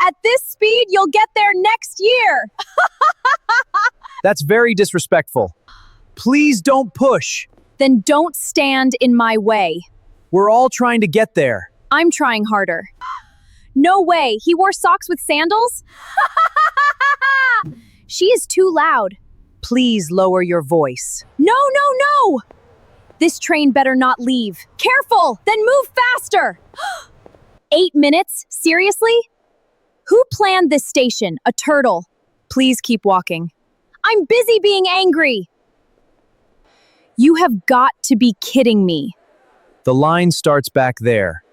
At this speed, you'll get there next year. That's very disrespectful. Please don't push. Then don't stand in my way. We're all trying to get there. I'm trying harder. No way, he wore socks with sandals? She is too loud. Please lower your voice. No, no, no! This train better not leave. Careful, then move faster! 8 minutes? Seriously? Who planned this station? A turtle. Please keep walking. I'm busy being angry. You have got to be kidding me. The line starts back there.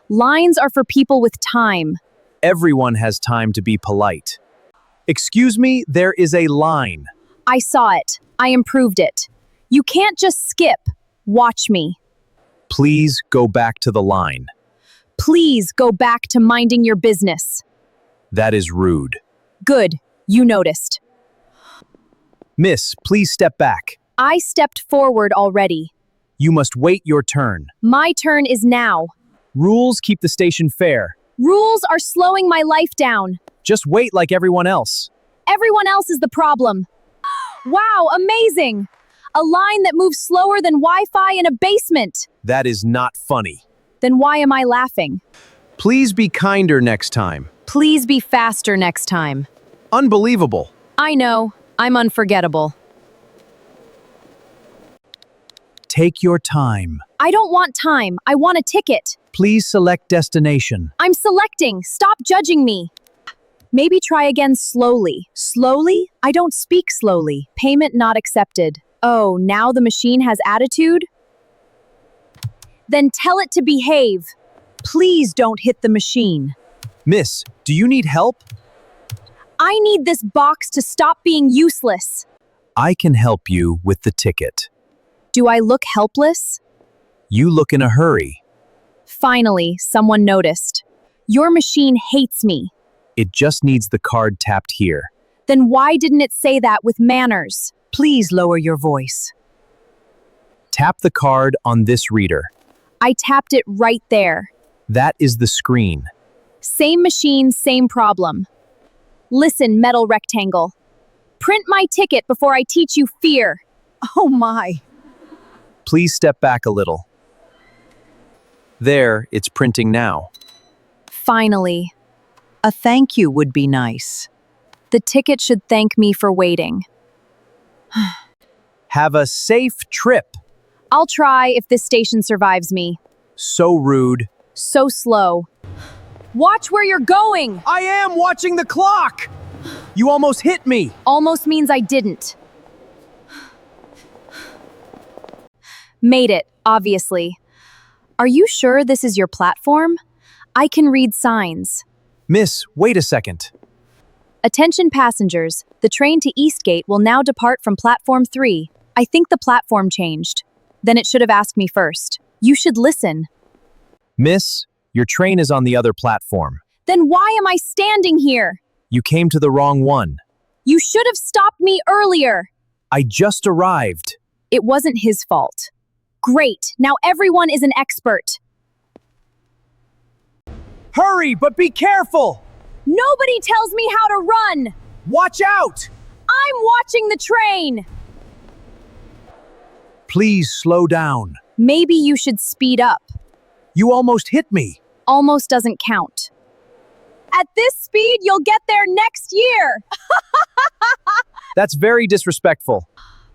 Lines are for people with time. Everyone has time to be polite. Excuse me, there is a line. I saw it. I improved it. You can't just skip. Watch me. Please go back to the line. Please go back to minding your business. That is rude. Good. You noticed. Miss, please step back. I stepped forward already. You must wait your turn. My turn is now. Rules keep the station fair. Rules are slowing my life down. Just wait like everyone else. Everyone else is the problem. Wow, amazing! A line that moves slower than Wi-Fi in a basement. That is not funny. Then why am I laughing? Please be kinder next time. Please be faster next time. Unbelievable. I know. I'm unforgettable. Take your time. I don't want time. I want a ticket. Please select destination. I'm selecting. Stop judging me. Maybe try again slowly. Slowly? I don't speak slowly. Payment not accepted. Oh, now the machine has attitude? Then tell it to behave. Please don't hit the machine. Miss, do you need help? I need this box to stop being useless. I can help you with the ticket. Do I look helpless? You look in a hurry. Finally, someone noticed. Your machine hates me. It just needs the card tapped here. Then why didn't it say that with manners? Please lower your voice. Tap the card on this reader. I tapped it right there. That is the screen. Same machine, same problem. Listen, metal rectangle. Print my ticket before I teach you fear. Oh my. Please step back a little. There, it's printing now. Finally. A thank you would be nice. The ticket should thank me for waiting. Have a safe trip. I'll try if this station survives me. So rude. So slow. Watch where you're going! I am watching the clock! You almost hit me! Almost means I didn't. Made it, obviously. Are you sure this is your platform? I can read signs. Miss, wait a second. Attention passengers, the train to Eastgate will now depart from platform 3. I think the platform changed. Then it should have asked me first. You should listen. Miss, your train is on the other platform. Then why am I standing here? You came to the wrong one. You should have stopped me earlier. I just arrived. It wasn't his fault. Great, now everyone is an expert. Hurry, but be careful! Nobody tells me how to run. Watch out! I'm watching the train. Please slow down. Maybe you should speed up. You almost hit me. Almost doesn't count. At this speed, you'll get there next year. That's very disrespectful.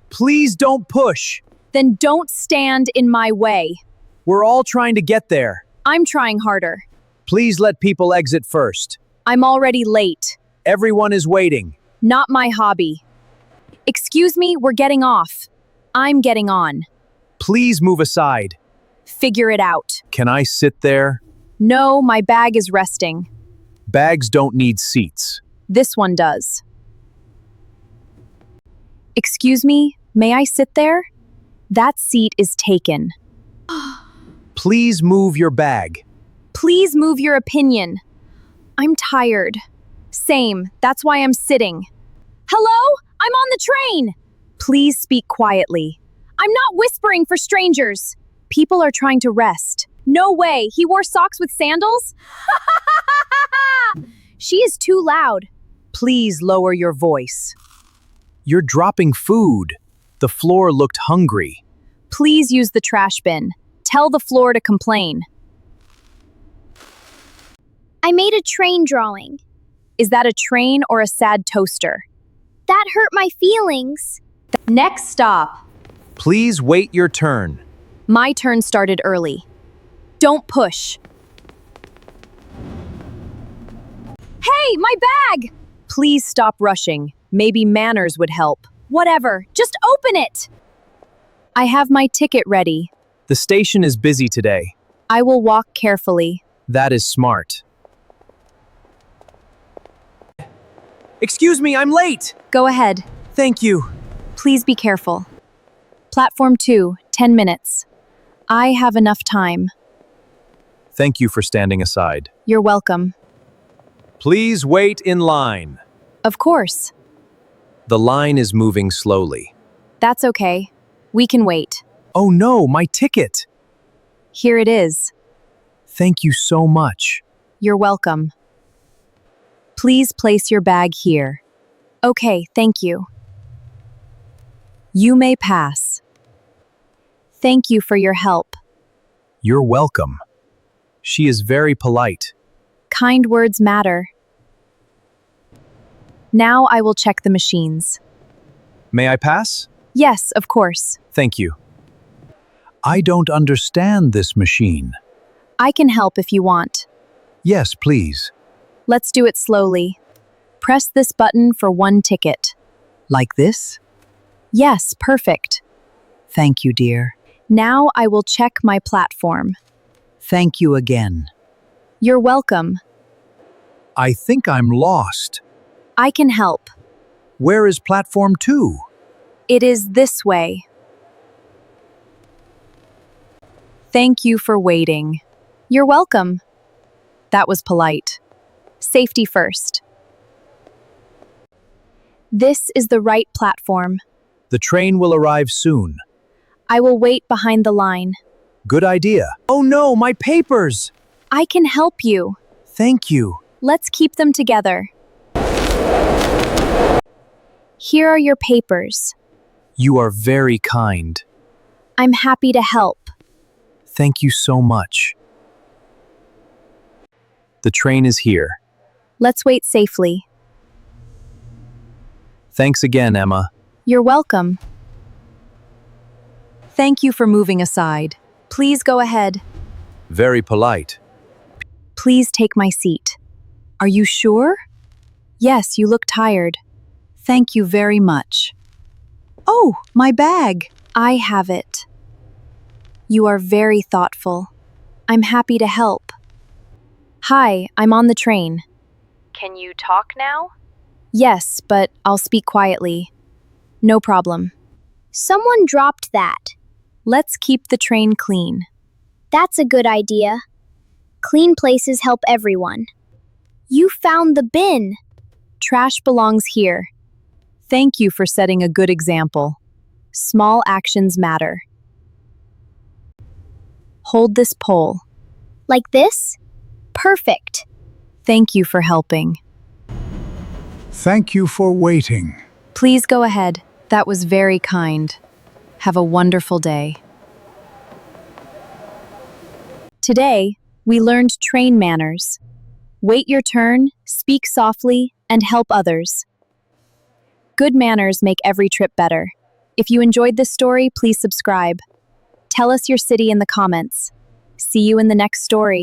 Please don't push. Then don't stand in my way. We're all trying to get there. I'm trying harder. Please let people exit first. I'm already late. Everyone is waiting. Not my hobby. Excuse me, we're getting off. I'm getting on. Please move aside. Figure it out. Can I sit there? No, my bag is resting. Bags don't need seats. This one does. Excuse me, may I sit there? That seat is taken. Please move your bag. Please move your opinion. I'm tired. Same, that's why I'm sitting. Hello? I'm on the train! Please speak quietly. I'm not whispering for strangers. People are trying to rest. No way, he wore socks with sandals? She is too loud. Please lower your voice. You're dropping food. The floor looked hungry. Please use the trash bin. Tell the floor to complain. I made a train drawing. Is that a train or a sad toaster? That hurt my feelings. Next stop. Please wait your turn. My turn started early. Don't push. Hey, my bag! Please stop rushing. Maybe manners would help. Whatever, just open it! I have my ticket ready. The station is busy today. I will walk carefully. That is smart. Excuse me, I'm late! Go ahead. Thank you. Please be careful. Platform 2, 10 minutes. I have enough time. Thank you for standing aside. You're welcome. Please wait in line. Of course. The line is moving slowly. That's okay. We can wait. Oh no, my ticket! Here it is. Thank you so much. You're welcome. Please place your bag here. Okay, thank you. You may pass. Thank you for your help. You're welcome. She is very polite. Kind words matter. Now I will check the machines. May I pass? Yes, of course. Thank you. I don't understand this machine. I can help if you want. Yes, please. Let's do it slowly. Press this button for one ticket. Like this? Yes, perfect. Thank you, dear. Now I will check my platform. Thank you again. You're welcome. I think I'm lost. I can help. Where is platform 2? It is this way. Thank you for waiting. You're welcome. That was polite. Safety first. This is the right platform. The train will arrive soon. I will wait behind the line. Good idea. Oh no, my papers! I can help you. Thank you. Let's keep them together. Here are your papers. You are very kind. I'm happy to help. Thank you so much. The train is here. Let's wait safely. Thanks again, Emma. You're welcome. Thank you for moving aside. Please go ahead. Very polite. Please take my seat. Are you sure? Yes, you look tired. Thank you very much. Oh, my bag. I have it. You are very thoughtful. I'm happy to help. Hi, I'm on the train. Can you talk now? Yes, but I'll speak quietly. No problem. Someone dropped that. Let's keep the train clean. That's a good idea. Clean places help everyone. You found the bin. Trash belongs here. Thank you for setting a good example. Small actions matter. Hold this pole. Like this? Perfect. Thank you for helping. Thank you for waiting. Please go ahead. That was very kind. Have a wonderful day. Today, we learned train manners. Wait your turn, speak softly, and help others. Good manners make every trip better. If you enjoyed this story, please subscribe. Tell us your city in the comments. See you in the next story.